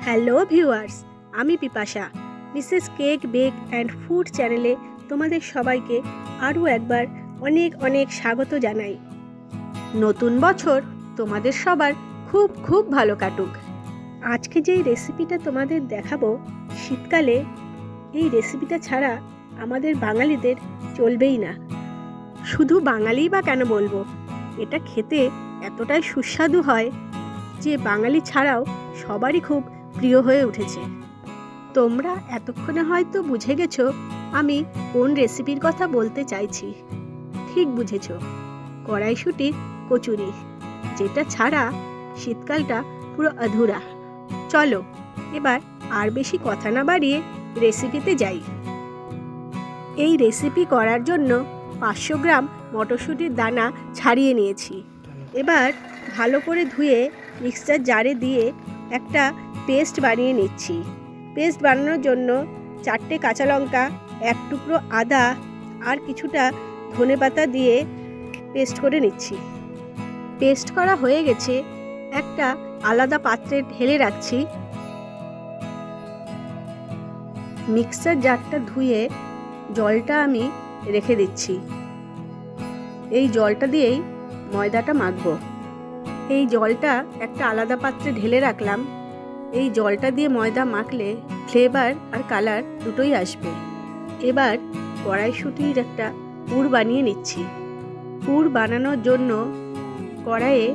Hello viewers, আমি Pipasa. Mrs Cake Bake and Food চ্যানেলে তোমাদের সবাইকে আরও একবার অনেক অনেক স্বাগত জানাই। নতুন বছর তোমাদের সবার খুব খুব ভালো কাটুক। আজকে যেই রেসিপিটা তোমাদের দেখাবো, শীতকালে এই রেসিপিটা ছাড়া আমাদের বাঙালিদের চলবেই না। শুধু বাঙালিই বা কেন বলবো, এটা খেতে এতটাই সুস্বাদু হয় যে বাঙালি ছাড়াও সবারই খুব প্রিয় হয়ে উঠেছে। তোমরা এতক্ষণে হয়তো বুঝে গেছো আমি কোন রেসিপির কথা বলতে চাইছি। ঠিক বুঝেছো, কড়াইশুঁটির কচুরি, যেটা ছাড়া শীতকালটা পুরো অধুরা। চলো এবার আর বেশি কথা না বাড়িয়ে রেসিপিতে যাই। এই রেসিপি করার জন্য 500 গ্রাম মটরশুঁটির দানা ছাড়িয়ে নিয়েছি। এবার ভালো করে ধুয়ে মিক্সচার জারে দিয়ে একটা পেস্ট বানিয়ে নিচ্ছি। পেস্ট বানানোর জন্য 4টে কাঁচা লঙ্কা, 1 টুকরো আদা আর কিছুটা ধনেপাতা দিয়ে পেস্ট করে নিচ্ছি। পেস্ট করা হয়ে গেছে, একটা আলাদা পাত্রে ঢেলে রাখছি। মিক্সচার জারটা ধুয়ে জলটা আমি রেখে দিচ্ছি। এই জলটা দিয়েই ময়দাটা মাখবো। এই জলটা একটা আলাদা পাত্রে ঢেলে রাখলাম। এই জলটা দিয়ে ময়দা মাখলে ফ্লেভার আর কালার দুটোই আসবে। এবার কড়াইশুঁটির একটা পুর বানিয়ে নিচ্ছি। পুর বানানোর জন্য কড়াইয়ে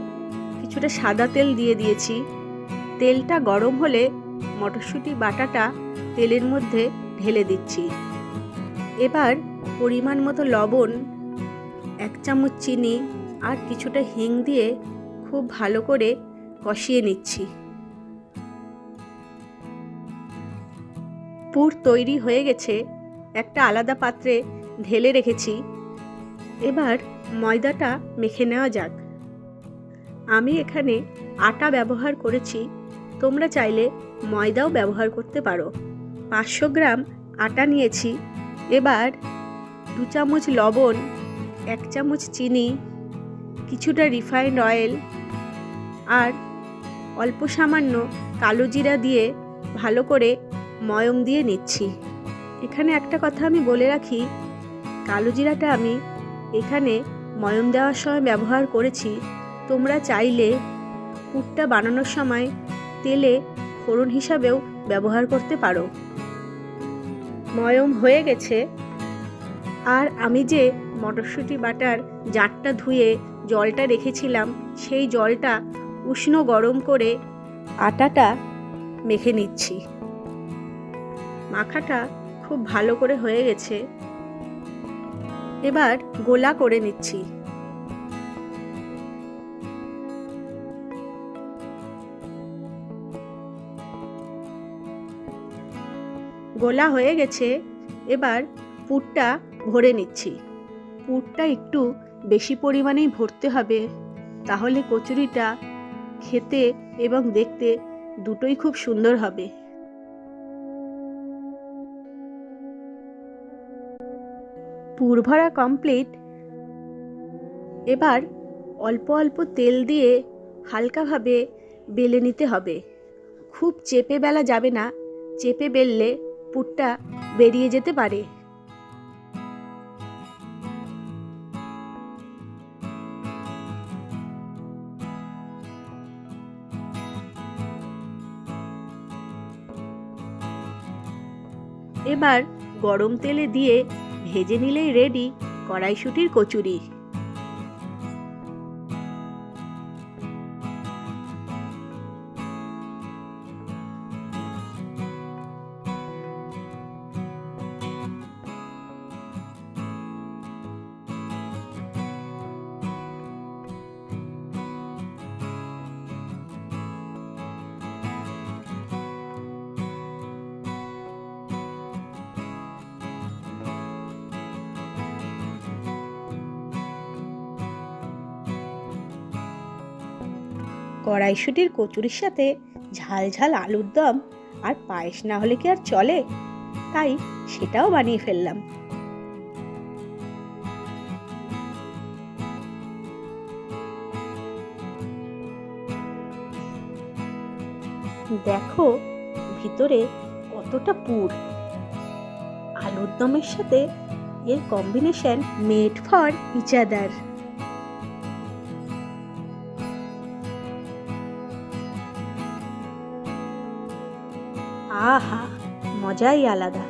কিছুটা সাদা তেল দিয়ে দিয়েছি। তেলটা গরম হলে মটরশুঁটি বাটাটা তেলের মধ্যে ঢেলে দিচ্ছি। এবার পরিমাণ মতো লবণ, 1 চামচ চিনি আর কিছুটা হিং দিয়ে খুব ভালো করে কষিয়ে নিচ্ছি। পুর তৈরি হয়ে গেছে, একটা আলাদা পাত্রে ঢেলে রেখেছি। এবার ময়দাটা মেখে নেওয়া যাক। আমি এখানে আটা ব্যবহার করেছি, তোমরা চাইলে ময়দাও ব্যবহার করতে পারো। 500 গ্রাম আটা নিয়েছি। এবার 2 চামচ লবণ, 1 চামচ চিনি, কিছুটা রিফাইন্ড অয়েল আর অল্প সামান্য কালো জিরা দিয়ে ভালো করে ময়ম দিয়ে নিচ্ছি। এখানে একটা কথা আমি বলে রাখি, কালো জিরাটা আমি এখানে ময়ম দেওয়ার সময় ব্যবহার করেছি। তোমরা চাইলে পুরটা বানানোর সময় তেলে ফোড়ন হিসাবেও ব্যবহার করতে পারো। ময়ম হয়ে গেছে, আর আমি যে মটরশুঁটি বাটার জারটা ধুয়ে জলটা রেখেছিলাম, সেই জলটা উষ্ণ গরম করে আটাটা মেখে নিচ্ছি। মাখাটা খুব ভালো করে হয়ে গেছে। এবার গোলা করে নিচ্ছি। গোলা হয়ে গেছে, এবার পুরটা ভরে নিচ্ছি। পুরটা একটু বেশি পরিমাণেই ভরতে হবে, তাহলে কচুরিটা খেতে এবং দেখতে দুটোই খুব সুন্দর হবে। পুর ভরা কমপ্লিট। এবার অল্প অল্প তেল দিয়ে হালকাভাবে বেলে নিতে হবে। খুব চেপে বেলা যাবে না, চেপে বেললে পুরটা বেরিয়ে যেতে পারে। এবার গরম তেলে দিয়ে ভেজে নিলেই রেডি কড়াইশুঁটির কচুরি। কড়াইশুঁটির কচুরির সাথে ঝাল ঝাল আলুর দম আর পায়েস না হলে কি আর চলে, তাই সেটাও বানিয়ে ফেললাম। দেখো ভিতরে কতটা পুর। আলুর দমের সাথে এর combination made for each other. আহা, মজাই আলাদা।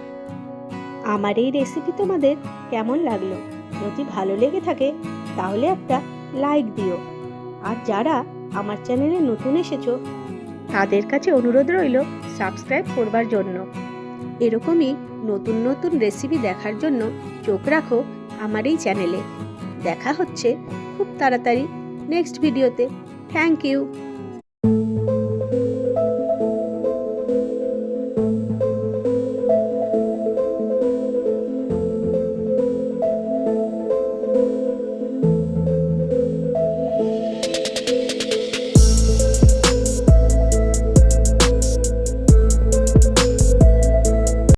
আমার এই রেসিপি তোমাদের কেমন লাগলো? যদি ভালো লেগে থাকে তাহলে একটা লাইক দিও। আর যারা আমার চ্যানেলে নতুন এসেছো তাদের কাছে অনুরোধ রইল সাবস্ক্রাইব করবার জন্য। এরকমই নতুন নতুন রেসিপি দেখার জন্য চোখ রাখো আমার এই চ্যানেলে। দেখা হচ্ছে খুব তাড়াতাড়ি নেক্সট ভিডিওতে। Thank you.